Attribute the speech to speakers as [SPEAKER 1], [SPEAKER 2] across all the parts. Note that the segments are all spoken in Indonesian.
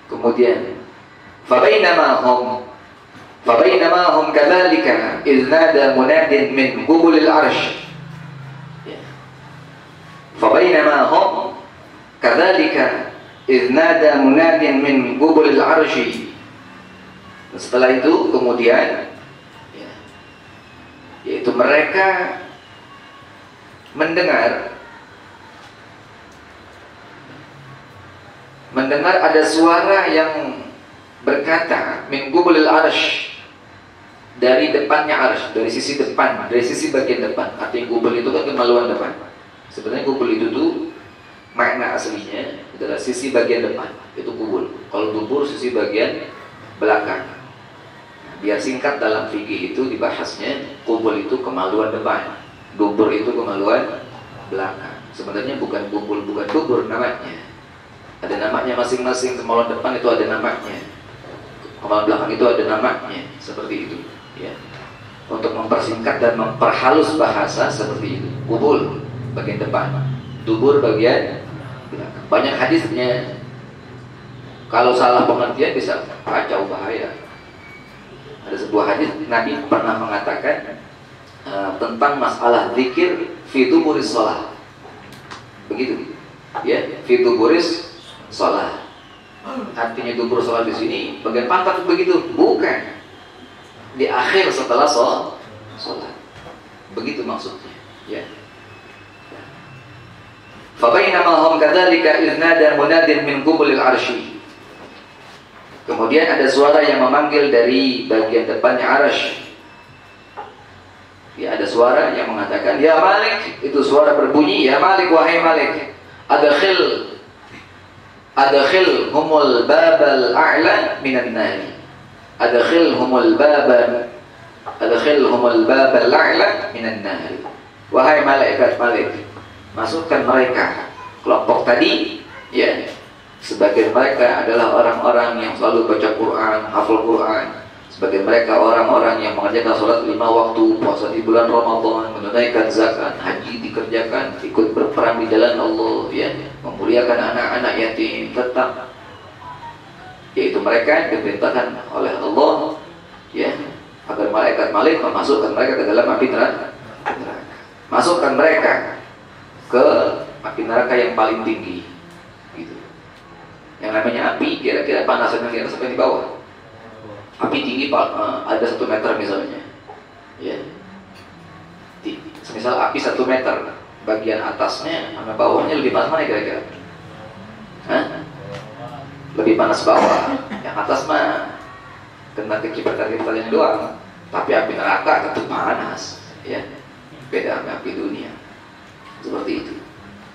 [SPEAKER 1] Kemudian fabainama hum kadzalika idz nada munadin min qubulil arsy. Fabainama hum kadzalika idz nada munadin min qubulil arsy. Setelah itu kemudian yaitu mereka mendengar ada suara yang berkata min qubulil arsy, dari depannya arsy, dari sisi depan, dari sisi bagian depan. Artinya qubul itu kan kemaluan depan. Sebenarnya qubul itu tuh makna aslinya adalah sisi bagian depan, itu qubul. Kalau dubur sisi bagian belakang. Biar singkat, dalam fikih itu dibahasnya qubul itu kemaluan depan, dubur itu kemaluan belakang. Sebenarnya bukan qubul, bukan dubur namanya. Ada namanya masing-masing. Kemaluan depan itu ada namanya, kemaluan belakang itu ada namanya, seperti itu ya. Untuk mempersingkat dan memperhalus bahasa seperti itu. Qubul bagian depan, dubur bagian belakang. Banyak hadisnya. Kalau salah pengertian bisa kacau, bahaya. Ada sebuah hadis Nabi pernah mengatakan tentang masalah zikir fi duburis shalah. Begitu. Ya, fi duburis shalah. Artinya dubur shalah di sini bagian pantat begitu? Bukan. Di akhir setelah shalah. Begitu maksudnya, ya. Fa bainama hum kadzalika idz nada munadin min qubulil arsy. Kemudian ada suara yang memanggil dari bagian depannya arsy. Ya, ada suara yang mengatakan, ya Malik, itu suara berbunyi, ya Malik, wahai Malik, adkhil humul babal a'la minan nar. Adkhil humul babal a'la minan nar. Wahai malaikat Malik, masukkan mereka, kelompok tadi, ya. Sebagian mereka adalah orang-orang yang selalu baca Quran, hafal Quran. Sebagian mereka orang-orang yang mengerjakan sholat 5 waktu, puasa di bulan Ramadan, menunaikan zakat, haji dikerjakan, ikut berperang di jalan Allah, ya, memuliakan anak-anak yatim, tetap. Yaitu mereka yang diperintahkan oleh Allah, ya, agar malaikat Malik memasukkan mereka ke dalam api neraka. Masukkan mereka ke api neraka yang paling tinggi. Yang namanya api kira-kira panasnya kira sampai di bawah. Api tinggi ada 1 meter misalnya, ya. Misal api 1 meter, bagian atasnya sama bawahnya lebih panas mana kira-kira? Hah? Lebih panas bawah. Yang atas mah kena kekipas-kipasannya doang. Tapi api neraka tetap panas, ya. Beda sama api dunia. Seperti itu.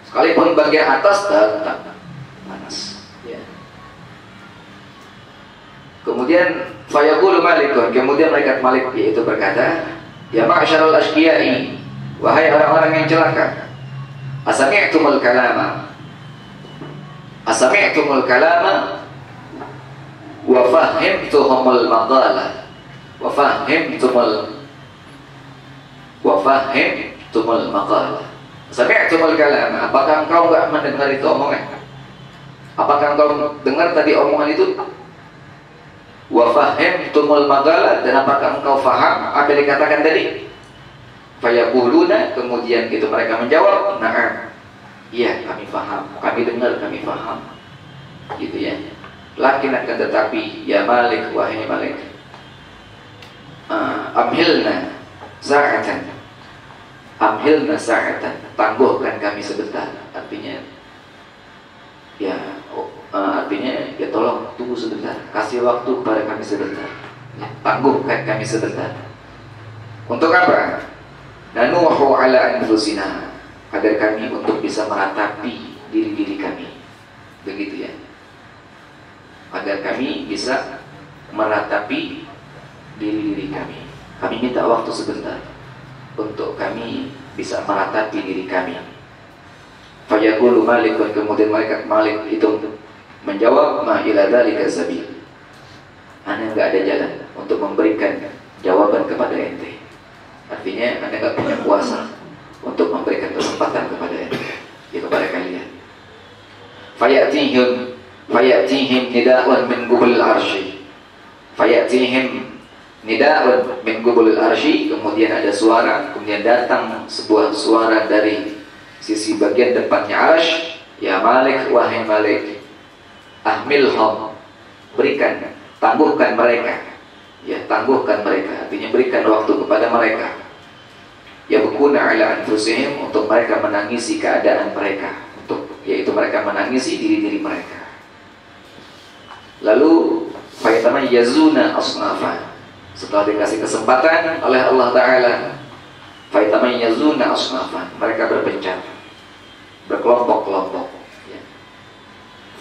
[SPEAKER 1] Sekalipun bagian atas tetap panas. Ya. Kemudian fayaqulu Malikun, kemudian malaikat Malik yaitu berkata, ya ma'syarul asqiya'i, wahai orang-orang yang celaka, asami'tumul kalama wa fahimtumul maqala wa fahimtumul maqala. Sami'tumul kalama, apakah engkau enggak mendengar itu omongan? Apakah engkau dengar tadi omongan itu? Wa fahimtumul maqala, dan apakah engkau faham apa yang dikatakan tadi? Fayaquluna, kemudian itu mereka menjawab, na'am. Iya, kami faham, kami dengar, kami faham. Gitu ya. Lakin akan tetapi, ya Malik, wahai Malik, amhilna sa'atan, tangguhkan kami sebentar. Artinya ya tolong tunggu sebentar, kasih waktu kepada kami sebentar, ya, tangguhkan kami sebentar. Untuk apa? Nanuhu ala anfusina, agar kami untuk bisa meratapi diri-diri kami. Begitu ya. Agar kami bisa meratapi diri-diri kami. Kami minta waktu sebentar untuk kami bisa meratapi diri kami. Fayaqulu Malikun, kemudian malaikat Malik itu menjawab, ma ila dzalika sabil. Anda enggak ada jalan untuk memberikan jawaban kepada ente. Artinya Anda enggak punya kuasa untuk memberikan kesempatan kepada ente, ya, kepada kalian. Fayatihum fayatihim nida'un min qubulil arsy. Fayatihim nida'un min qubulil arsy, kemudian ada suara, kemudian datang sebuah suara dari sisi bagian depannya arsy, ya Malik, wahai Malik, ahmilhum, berikan, tangguhkan mereka. Ya, tangguhkan mereka, artinya berikan waktu kepada mereka. Ya bukuna ala anfusihim, untuk mereka menangisi keadaan mereka, yaitu mereka menangisi diri-diri mereka. Lalu fayatamayyazuna asnafan, setelah dikasih kesempatan oleh Allah Ta'ala, fayatamayyazuna asnafan, mereka berpencar, berkelompok-kelompok. Ya.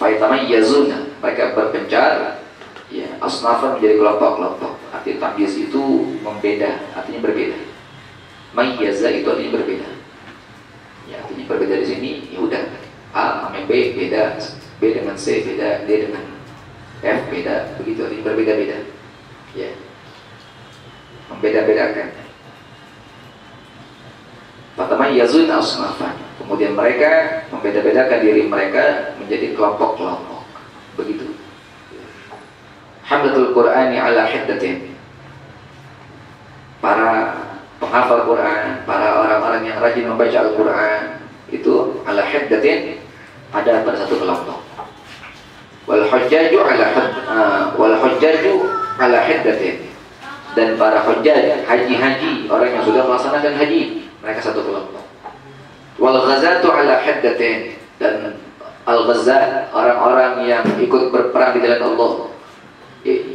[SPEAKER 1] Fayatamayyazuna, mereka berpencar, ya, asnafan menjadi kelompok-kelompok. Arti tamyiz itu membeda, artinya berbeda. Mayyaza itu artinya berbeda. Ya, artinya berbeda di sini, ya udah, A sama B beda, B dengan C beda, D dengan F beda, begitu, artinya berbeda-beda. Ya, membeda-bedakan. Fatamayyazun asnafan, kemudian mereka membeda-bedakan diri mereka menjadi kelompok-kelompok, begitu. Hamdatul Qur'ani ala hiddatin, para penghafal Quran, para orang-orang yang rajin membaca Al-Quran itu ala hiddatin, ada pada satu kelompok. Wal hujjaju ala hiddatin, dan para hujjaj, haji-haji, orang yang sudah melaksanakan haji, mereka satu kelompok. Wal ghazatu ala hiddatin, dan al-ghazat, orang-orang yang ikut berperang di jalan Allah,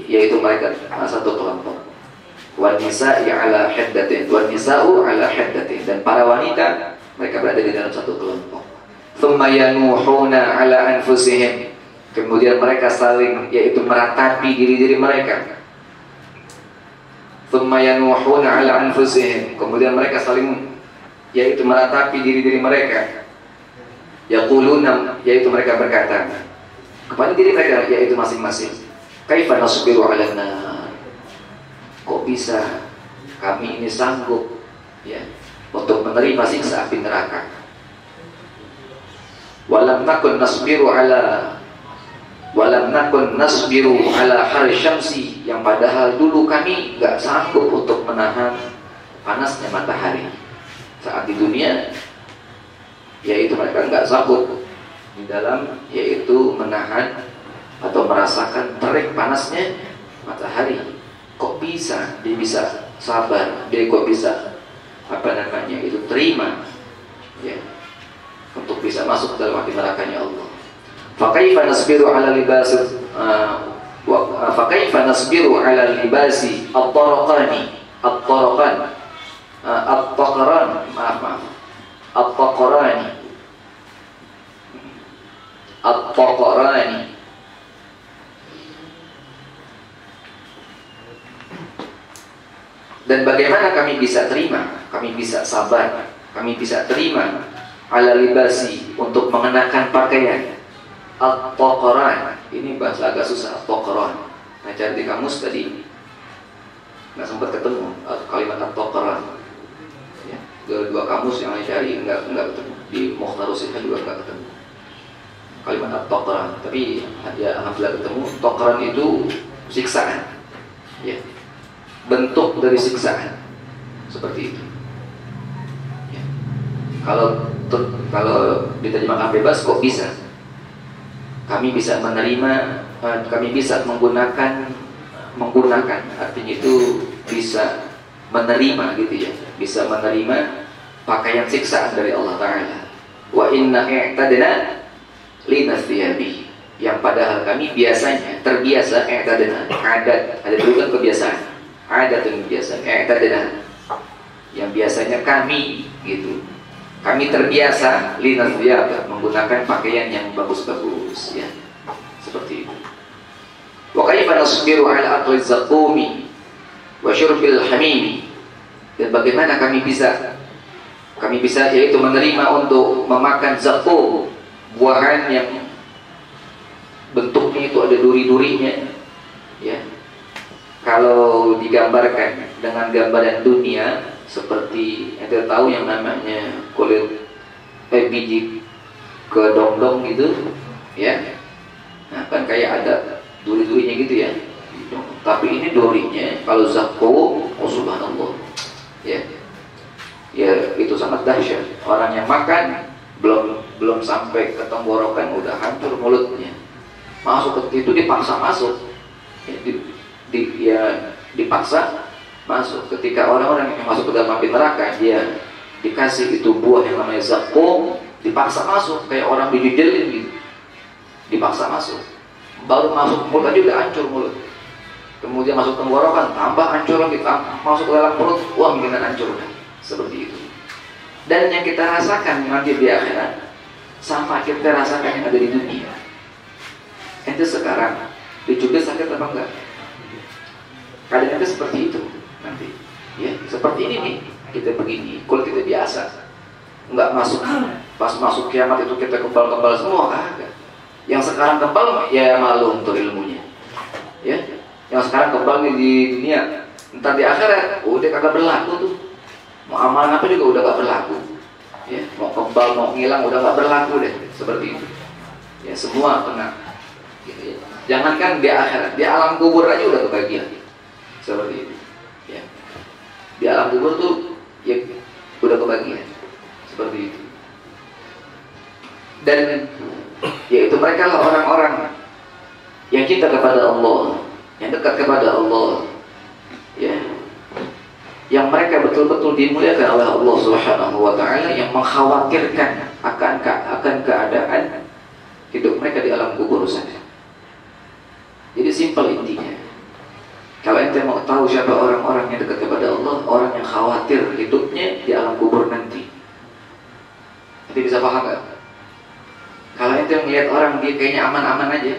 [SPEAKER 1] yaitu mereka satu kelompok. Wan nisa'i ala hiddatin, wan nisa'u ala hiddatin, dan para wanita mereka berada di dalam satu kelompok. Thumma yanuhuna ala anfusihim, kemudian mereka saling, yaitu meratapi diri-diri mereka. Thumma yanuhuna ala anfusihim, kemudian mereka saling, yaitu meratapi diri-diri mereka. Yaquluna, yaitu mereka berkata kepada diri mereka, yaitu masing-masing, kaifa nasbiru 'alan nar, kok bisa kami ini sanggup, ya, untuk menerima siksa api neraka. Walam nakun nasbiru ala har syamsi, yang padahal dulu kami gak sanggup untuk menahan panasnya matahari saat di dunia, yaitu mereka gak sanggup di dalam, yaitu menahan atau merasakan terik panasnya matahari. Kok bisa dia bisa sabar, dia kok bisa itu terima, ya, untuk bisa masuk dalam api nerakanya Allah. Fakaifa nasbiru ala libasi fakaifa nasbiru ala libasi at-taraqani at-taqarani. Dan bagaimana kami bisa terima, kami bisa sabar, kami bisa terima ala libasi, untuk mengenakan pakaian at-taqaran. Ini bahasa agak susah, at-taqaran. Nah, cari di kamus tadi nggak sempat ketemu kalimat at-taqaran. Ya, dua kamus yang saya cari nggak ketemu. Di Mukhtarus juga nggak ketemu kalimat at-taqaran. Tapi ya alhamdulillah ketemu. Taqaran itu siksaan, ya, bentuk dari siksaan seperti itu. Ya. Kalau diterjemahkan bebas, kok bisa? Kami bisa menerima, kami bisa menggunakan, artinya itu bisa menerima, gitu ya, bisa menerima pakaian siksaan dari Allah Ta'ala. Wa inna i'tadna linathiyabi, yang padahal kami biasanya terbiasa, i'tadna adat, ada berulang kebiasaan, adat dan kebiasaan, i'tadna yang biasanya kami, gitu, kami terbiasa linathiyab, menggunakan pakaian yang bagus-bagus, ya, seperti itu. Wa kaifa nasbiru ala akli zaqumi wa syurbil hamimi, dan bagaimana kami bisa yaitu menerima untuk memakan zaqum, buahan yang bentuknya itu ada duri-durinya, ya. Kalau digambarkan dengan gambaran dunia, seperti ente tahu yang namanya kulit biji kedong-dong gitu, ya. Nah, kan kayak ada duri-durinya gitu ya. Tapi ini durinya kalau zakum, oh subhanallah, ya, ya itu sangat dahsyat. Orang yang makan belum sampai ke tenggorokan udah hancur mulutnya. Masuk ke itu dipaksa masuk, ya, dipaksa masuk. Ketika orang-orang yang masuk ke dalam api neraka, dia dikasih itu buah yang namanya zakum, dipaksa masuk kayak orang dijujelin gitu, dipaksa masuk. Baru masuk mulut aja udah hancur mulut. Kemudian masuk tenggorokan, tambah hancur lagi, masuk ke dalam perut, wah mungkin hancur udah. Seperti itu. Dan yang kita rasakan nanti di akhirat sama kita rasakan yang ada di dunia. Itu sekarang dicubit sakit apa enggak? Kadang itu seperti itu nanti. Ya, seperti ini nih, kita begini, kulit kita biasa. Enggak masuk, pas masuk kiamat itu kita kebal-kebal semua kagak. Yang sekarang kebal ya malu untuk ilmunya. Ya. Yang sekarang kebal di dunia, entar di akhirat udah kagak berlaku tuh. Mau amalan apa juga udah gak berlaku. Ya, mau kebal, mau ngilang udah gak berlaku deh, seperti itu. Ya, semua kena. Gitu ya. Jangankan di akhirat, di alam kubur aja udah kebagian. Seperti itu. Ya. Di alam kubur tuh ya udah kebagian. Seperti itu. Dan yaitu mereka lah orang-orang yang cinta kepada Allah, yang dekat kepada Allah, ya, yang mereka betul-betul dimuliakan oleh Allah Subhanahu wa Ta'ala, yang mengkhawatirkan akan keadaan hidup mereka di alam kubur saja. Jadi simpel intinya. Kalau ente mau tahu siapa orang-orang yang dekat kepada Allah, orang yang khawatir hidupnya di alam kubur nanti. Ente bisa paham nggak? Kalau ente melihat orang dia kayaknya aman-aman aja,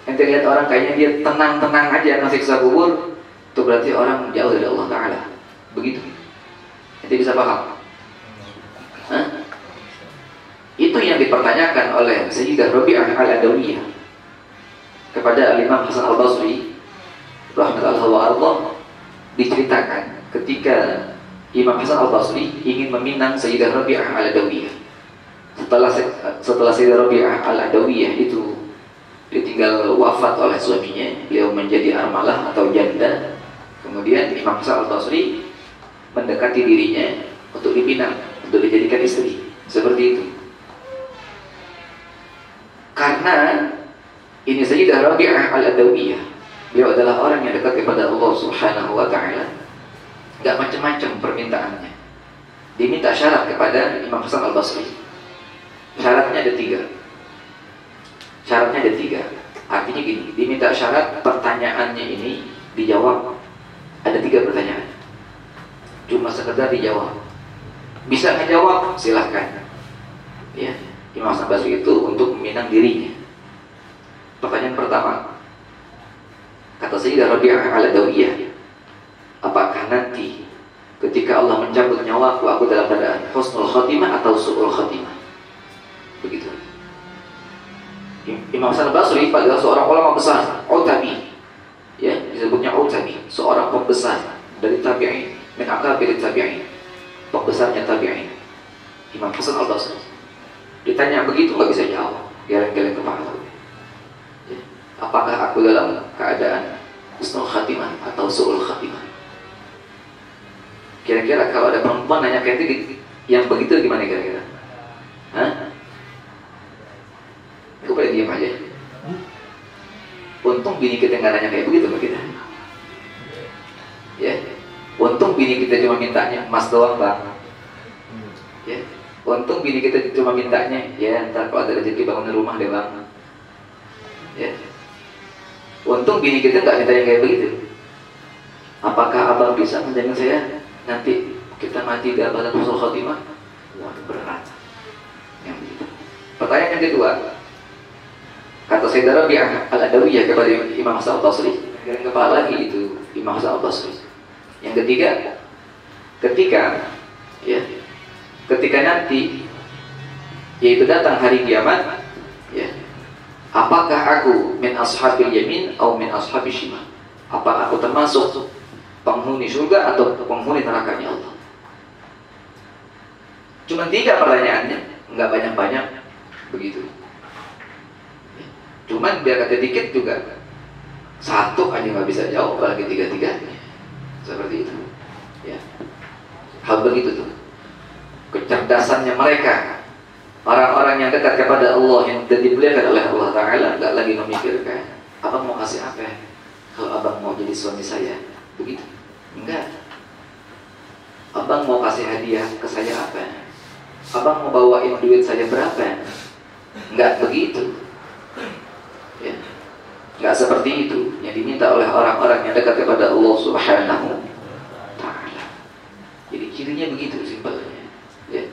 [SPEAKER 1] ente lihat orang kayaknya dia tenang-tenang aja nggak siksa kubur, itu berarti orang jauh dari Allah Ta'ala. Begitu. Ente bisa paham? Hah? Itu yang dipertanyakan oleh Sayyidah Rabi'ah al-Adawiyah kepada Imam Hasan al-Basri rahmatullah wa Allah. Diceritakan ketika Imam Hasan al-Basri ingin meminang Sayyidah Rabi'ah al-Adawiyah. Setelah Sayyidah Rabi'ah al-Adawiyah itu ditinggal wafat oleh suaminya, beliau menjadi armalah atau janda. Kemudian Imam Hasan al-Basri mendekati dirinya untuk dipinang, untuk dijadikan istri. Seperti itu. Karena ini Sayyidah Rabi'ah al-Adawiyah, beliau adalah orang yang dekat kepada Allah Subhanahu wa Ta'ala. Gak macam-macam permintaannya. Diminta syarat kepada Imam Hasan al-Basri. Syaratnya ada 3. Syaratnya ada 3. Artinya gini, diminta syarat pertanyaannya ini dijawab. Ada 3 pertanyaan. Cuma sekedar dijawab. Bisa ngejawab, silahkan. Ya, Imam Hasan al-Basri itu untuk meminang dirinya. Pertanyaan pertama, kata Sayyidah Rabi'ah al-Adawiyah, apakah nanti ketika Allah mencabut nyawaku, aku dalam keadaan husnul khatimah atau su'ul khatimah? Begitu. Imam Hasan al-Basri adalah seorang ulama besar, Utabi, ya, disebutnya Utabi, seorang pembesar dari tabi'in, min akabir tabi'in, pembesarnya tabi'in, Imam Hasan al-Basri. Ditanya begitu nggak bisa jawab, geleng-geleng kepala. Ya. Apakah aku dalam keadaan husnul khatimah atau su'ul khatimah? Kira-kira kalau ada perempuan nanya kayak itu, yang begitu gimana kira-kira? Hah? Gue pada diam aja. Untung bini kita nggak nanya kayak begitu sama kita. Ya, untung bini kita cuma mintanya emas doang bang. Ya, untung bini kita cuma mintanya, ya ntar kalau ada rezeki bangun rumah deh bang. Ya, untung bini kita nggak minta yang kayak begitu. Apakah abang bisa menjamin saya nanti kita mati di abad husnul khatimah? Waduh berat. Yang begitu. Pertanyaan yang kedua, kata Sayyidah Rabi'ah al-Adawiyah kepada Imam Hasan al-Basri, yang kepala lagi itu Imam Hasan al-Basri. Yang ketiga, ketika nanti, yaitu datang hari kiamat, ya, apakah aku min ashabil yamin atau min ashabil shimal? Apakah aku termasuk penghuni surga atau penghuni nerakanya Allah? Cuma 3 pertanyaannya, nggak banyak-banyak begitu. Cuman biar kata dikit juga satu aja nggak bisa jawab, apalagi tiga-tiganya. Seperti itu. Ya. Hal begitu tuh. Kecerdasannya mereka, orang-orang yang dekat kepada Allah, yang dimuliakan oleh Allah Ta'ala, nggak lagi memikirkan abang mau kasih apa kalau abang mau jadi suami saya, begitu. Enggak. Abang mau kasih hadiah ke saya apa? Abang mau bawain duit saya berapa? Enggak begitu. Ya. Enggak seperti itu yang diminta oleh orang-orang yang dekat kepada Allah Subhanahu wa Ta'ala. Jadi cirinya begitu simpelnya. Ya.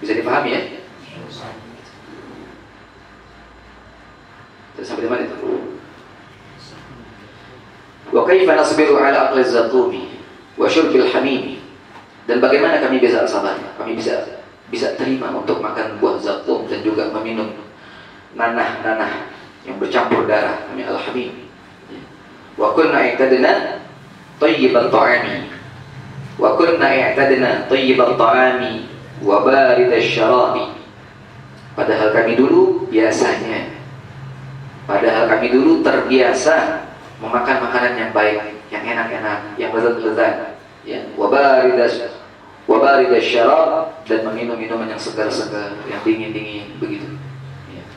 [SPEAKER 1] Bisa dipahami ya? Terus sampai di mana itu? Wa kaifa nasbiru ala aqli zatumi wa syurbil hamimi. Dan bagaimana kami bisa sabar? Kami bisa terima untuk makan buah zakum dan juga meminum nanah-nanah yang bercampur darah, namanya al-hamim. Wa kunna i'tadna thayyibat ta'ami. Wa kunna i'tadna thayyibat ta'ami wa baridasy syarabi. Padahal kami dulu terbiasa memakan makanan yang baik, yang enak-enak, yang lezat-lezat, ya, wa baridasy syarab, dan meminum minuman yang segar-segar, yang dingin-dingin, begitu. Ya.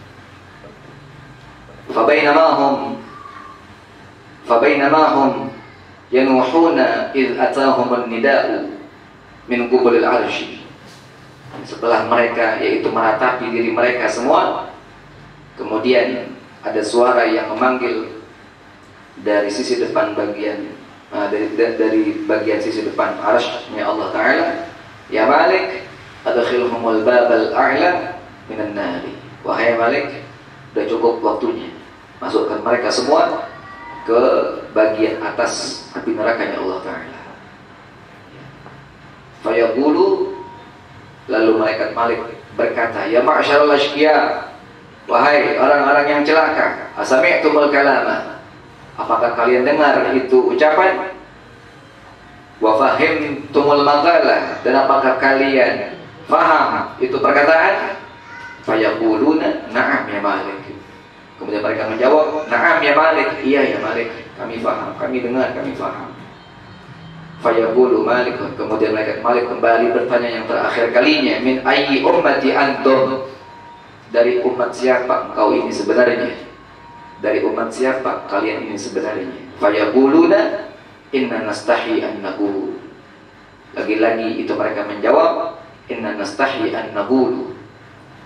[SPEAKER 1] Fabainamahum yanuhuna idh atahum an-nida'u min qubulil 'arsy. Setelah mereka, yaitu meratapi diri mereka semua, kemudian ada suara yang memanggil dari sisi depan bagian dari bagian sisi depan arsy-Nya Allah Ta'ala, ya Malik adkhilhumul babal a'la minan nari. Wahai Malik, sudah cukup waktunya, masukkan mereka semua ke bagian atas api neraka-Nya Allah Ta'ala. Fayaqulu, lalu malaikat Malik berkata, ya ma'syarul asyqiya, wahai orang-orang yang celaka, asami'tumul kalama, apakah kalian dengar itu ucapan? Wa fahimtumul maqalah, dan apakah kalian faham itu perkataan? Fayaquluna na'am ya Malik. Kemudian mereka menjawab, na'am ya Malik, iya ya Malik, kami faham, kami dengar, kami faham. Fayaqulu Malik, kemudian Malik kembali bertanya yang terakhir kalinya, min ayyi ummati antum, dari umat siapa engkau ini sebenarnya? Dari umat siapa kalian ini sebenarnya? Fayaquluna inna nastahi an naqulu. Lagi-lagi itu mereka menjawab, inna nastahi an naqulu,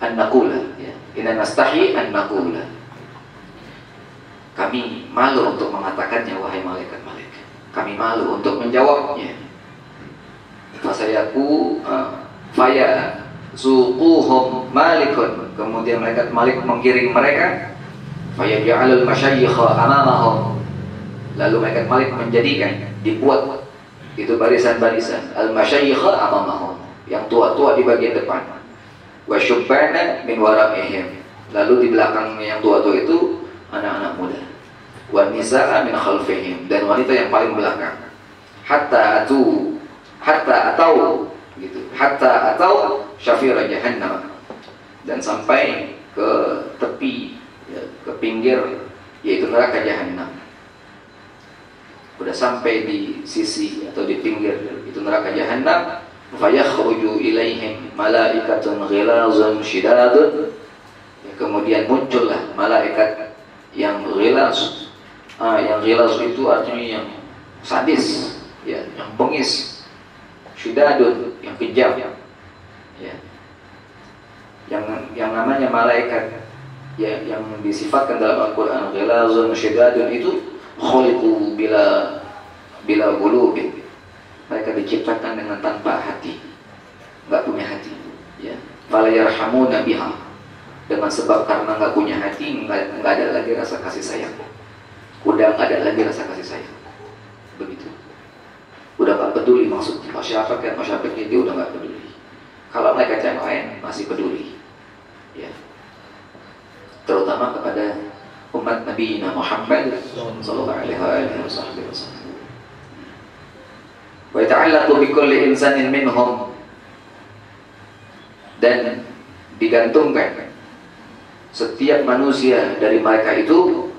[SPEAKER 1] an naqula, ya. Inna nastahi an naqula. Kami malu untuk mengatakannya, wahai malaikat-malaikat. Kami malu untuk menjawabnya. Fasayaku faya suquhum malikun. Kemudian Malik menggiring mereka. Faya ja'alul masyayikha amamahum. Lalu Malik menjadikan, dibuat itu barisan-barisan al-masyayikha amamahum, yang tua-tua di bagian depan. Wa syubbana min wara'ihim. Lalu di belakangnya yang tua-tua itu anak-anak muda. Wa nisa'a min khalfihim, dan wanita yang paling belakang. Hatta atau syafira jahannam, dan sampai ke tepi, ya, ke pinggir, yaitu neraka jahannam. Sudah sampai di sisi atau di pinggir itu neraka jahannam. Fayakhruju ilaihim malaikatun ghilazun shidadun. Ya, kemudian muncullah malaikat yang ghilaz. Yang ghilaz itu artinya yang sadis, ya, yang bengis. Shidadun, yang kejam, ya. Yang namanya malaikat, ya, yang disifatkan dalam Al-Quran ghilazun shidadun itu khuliqu bila qulubin. Mereka diciptakan dengan tanpa hati, nggak punya hati, ya. Fala yarhamuna biha, dengan sebab karena nggak punya hati, nggak ada lagi rasa kasih sayang. Udah nggak ada lagi rasa kasih sayang, begitu. Udah nggak peduli, maksudnya masyarakatnya dia udah nggak peduli. Kalau mereka yang lain masih peduli, ya, terutama kepada umat Nabi Muhammad sallallahu alaihi wasallam. Wa ta'allaqu bi kulli insanin minhum, dan digantungkan setiap manusia dari mereka itu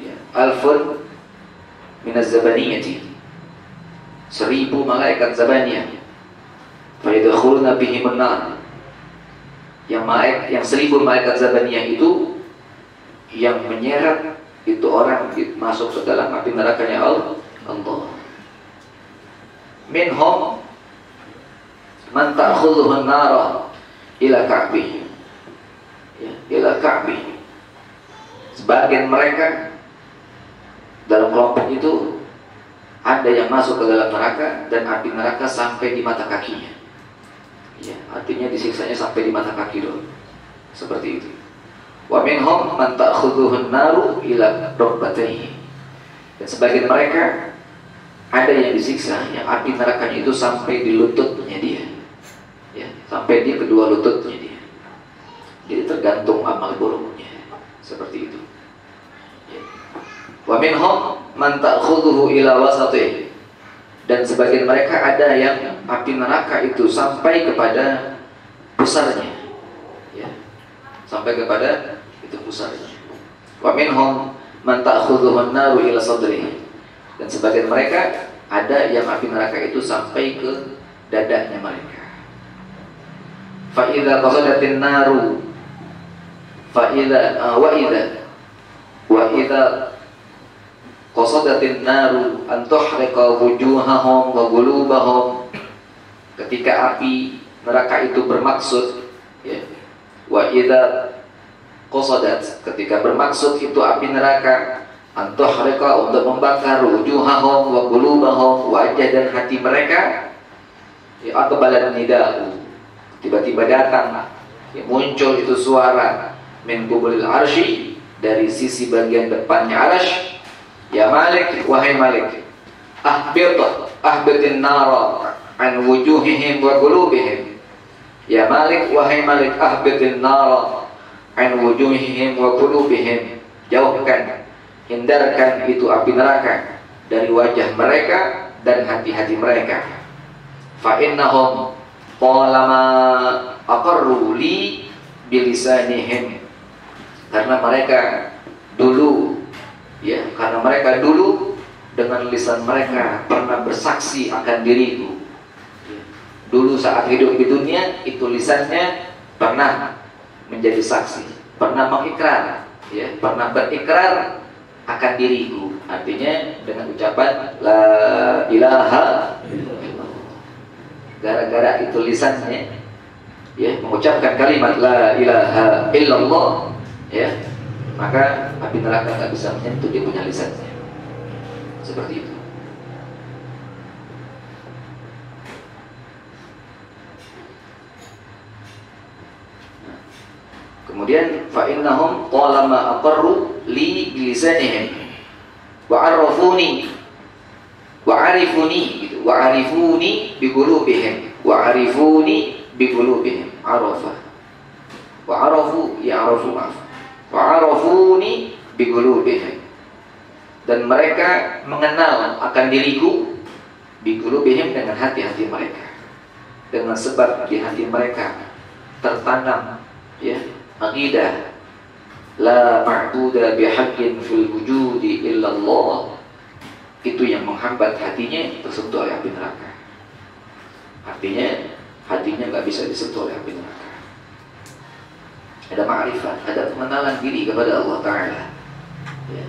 [SPEAKER 1] ya, alfun minaz zabaniyati, 1000 malaikat zabaniyah, fa yadkhuluna bihim an-nar. Yang 1000 malaikat zabaniyah itu yang menyeret itu orang masuk ke dalam api nerakanya Allah. Minhum man ta'khudhuhu an-nar ila ka'bih, ya, ila ka'bih. Sebagian mereka dalam kelompok itu ada yang masuk ke dalam neraka dan api neraka sampai di mata kakinya. Ya, artinya disiksanya sampai di mata kaki dulu. Seperti itu. Wa minhum man ta'khudhuhu an-naru ila rukbatayhi. Dan sebagian mereka ada yang disiksa yang api nerakanya itu sampai di lututnya dia. Ya, sampai di kedua lututnya dia. Jadi tergantung amal buruknya. Seperti itu. Ya. Wa minhum man ta'khudhuhu ila wasatihi. Dan sebagian mereka ada yang api neraka itu sampai kepada pusarnya, ya, sampai kepada itu pusarnya. Wa minhum man ta'khudhuhu an-naru ila sadrihi. Dan sebagian mereka ada yang api neraka itu sampai ke dadanya mereka. Fa idza qasadatin naru fa idza wa idza qasadatin naru an tuhriqa wujuhahum wa qulubahum. Ketika api neraka itu bermaksud, ya, wa idza qasadat, ketika bermaksud itu api neraka an tuhriqa, untuk membakar wujuhahum wa qulubahum, wajah dan hati mereka, ya, aqbalan nida'u, tiba-tiba datang, ya, muncul itu suara min qubulil arsy, dari sisi bagian depannya arsy. Ya Malik, wahai Malik, ahbitin nara an wujuhihim wa qulubihim. Ya Malik, wahai Malik, ahbitin nara an wujuhihim wa qulubihim. Jauhkan, hindarkan itu api neraka dari wajah mereka dan hati-hati mereka. Fa innahum qalama aqarru li bilisanihim. Karena mereka dulu, ya, karena mereka dulu dengan lisan mereka pernah bersaksi akan diriku. Dulu saat hidup di dunia itu lisannya pernah menjadi saksi, pernah mengikrar, ya, pernah berikrar akan diriku. Artinya dengan ucapan la ilaha illallah. Gara-gara itu lisannya, ya, mengucapkan kalimat la ilaha illallah, ya, maka api neraka nggak bisa menyentuh dia punya lisannya. Seperti itu. Kemudian fa innahum qalama aqarru li bilisanihim wa arafuni gitu, wa arifuni bi qulubihim, wa arifuni bi qulubihim, arafa wa arafu ya'rafu ma'af wa arafuni bi qulubihim. Dan mereka mengenal akan diriku bi qulubihim, dengan hati-hati mereka, dengan sebab di hati mereka tertanam, ya, aqidah la ma'buda bihaqqin fil wujudi illallah. Itu yang menghambat hatinya tersentuh oleh api neraka. Artinya hatinya nggak bisa disentuh oleh api neraka. Ada ma'rifat, ada pengenalan diri kepada Allah Ta'ala, ya.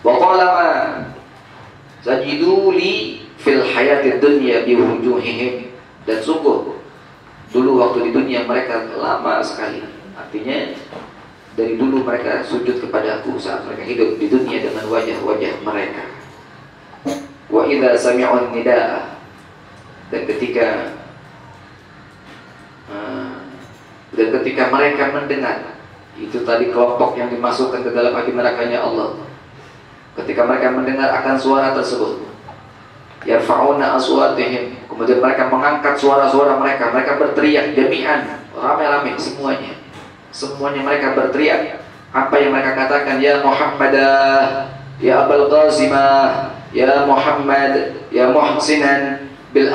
[SPEAKER 1] Wa qala ma sajidu li fil hayatid dunya biwujuhihim. Dan sungguh dulu waktu di dunia mereka lama sekali. Artinya dari dulu mereka sujud kepada aku saat mereka hidup di dunia dengan wajah-wajah mereka. Wa idza sami'un nidaa, dan ketika mereka mendengar, itu tadi kelompok yang dimasukkan ke dalam api nerakanya Allah. Ketika mereka mendengar akan suara tersebut, yarfa'una aswatihim, kemudian mereka mengangkat suara-suara mereka, mereka berteriak jami'an, rame-rame semuanya mereka berteriak. Apa yang mereka katakan? Ya Muhammadah, ya Abul Qasimah, ya Muhammad, ya Muhsinan bil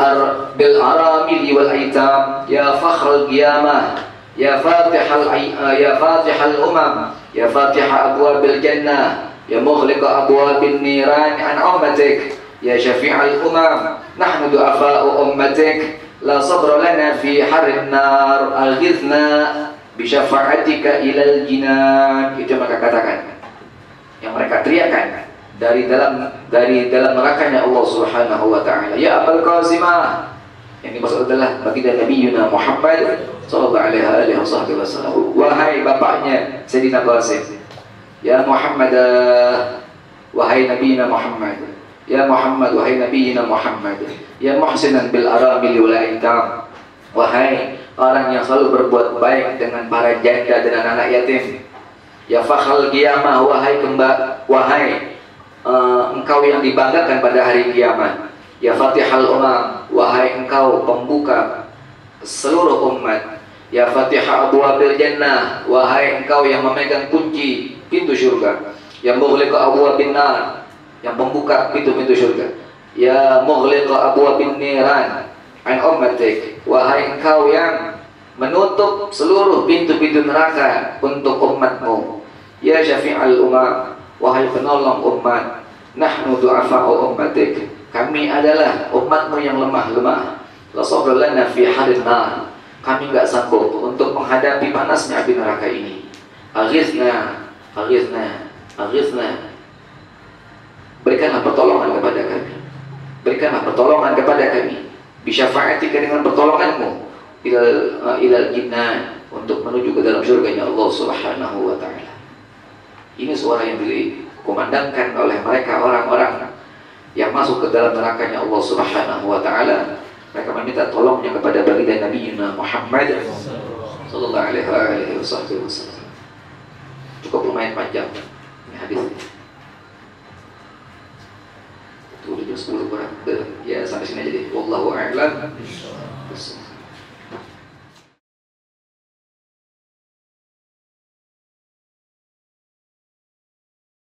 [SPEAKER 1] aramili wal aitam, ya fakhrul qiyamah, Ya Fatihal umam, Ya Fatiha abwabil jannah, Ya mughliqa abwabin niran an ummatik, Ya syafi'al umam, nahnu du'afa'u ummatik, la sabra lana fi harin nar, aghithna bi syafa'atika ilal jinan. Itu mereka katakan, yang mereka teriakan dari dalam nerakanya Allah Subhanahu wa taala. Ya Abul Qasimah, yang dimaksud adalah baginda Nabi Muhammad sallallahu alaihi wasallam. Wahai bapaknya Sayyidina Qasim, ya Muhammad, wahai Nabi Muhammad, ya Muhammad, wahai Nabi Muhammad, ya muhsinan bil aramil wal aitam, wahai orang yang selalu berbuat baik dengan para janda dan anak-anak yatim. Ya fakhal qiyamah, wahai engkau yang dibanggakan pada hari kiamat. Ya Fatihal umam, wahai engkau pembuka seluruh umat. Ya Fatihah abwabil jannah, wahai engkau yang memegang kunci pintu surga. Ya mughliqa abwabin nar, yang pembuka pintu-pintu surga. Ya mughliqa abwabin niran an ummatik, wahai engkau yang menutup seluruh pintu-pintu neraka untuk umatmu. Ya syafi'al umam, wahai penolong umat. Nahnu du'afa'u ummatik, kami adalah umatmu yang lemah. La sabra lana fi harin nar, kami enggak sanggup untuk menghadapi panasnya api neraka ini. Aghithna, berikanlah pertolongan kepada kami, berikanlah pertolongan kepada kami. Bisyafa'atika, dengan pertolonganmu, ilal jinnan, untuk menuju ke dalam surganya Allah Subhanahu wa taala. Ini suara yang dikumandangkan oleh mereka orang-orang yang masuk ke dalam nerakanya Allah Subhanahu wa taala. Mereka meminta tolongnya kepada baginda Nabi Muhammad sallallahu alaihi wasallam. Cukup lumayan panjang ini hadis ini. Itu udah jam 10 kurang. Ya sampai sini aja deh. Wallahu a'lam.